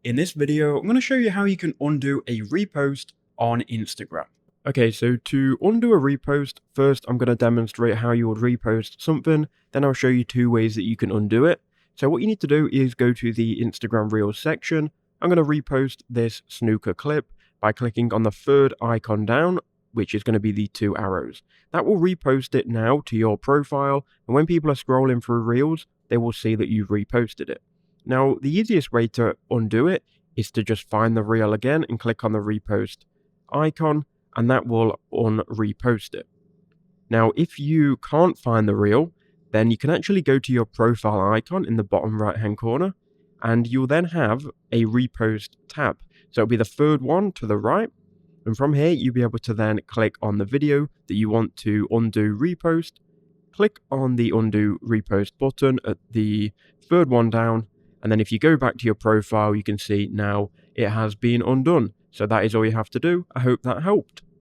In this video, I'm going to show you how you can undo a repost on Instagram. Okay, so to undo a repost, first I'm going to demonstrate how you would repost something, then I'll show you two ways that you can undo it. So what you need to do is go to the Instagram Reels section. I'm going to repost this snooker clip by clicking on the third icon down, which is going to be the two arrows. That will repost it now to your profile, and when people are scrolling through Reels, they will see that you've reposted it. Now, the easiest way to undo it is to just find the reel again and click on the repost icon, and that will unrepost it. Now, if you can't find the reel, then you can actually go to your profile icon in the bottom right hand corner, and you'll then have a repost tab. So it'll be the third one to the right, and from here you'll be able to then click on the video that you want to undo repost, click on the undo repost button at the third one down, and then if you go back to your profile, you can see now it has been undone. So that is all you have to do. I hope that helped.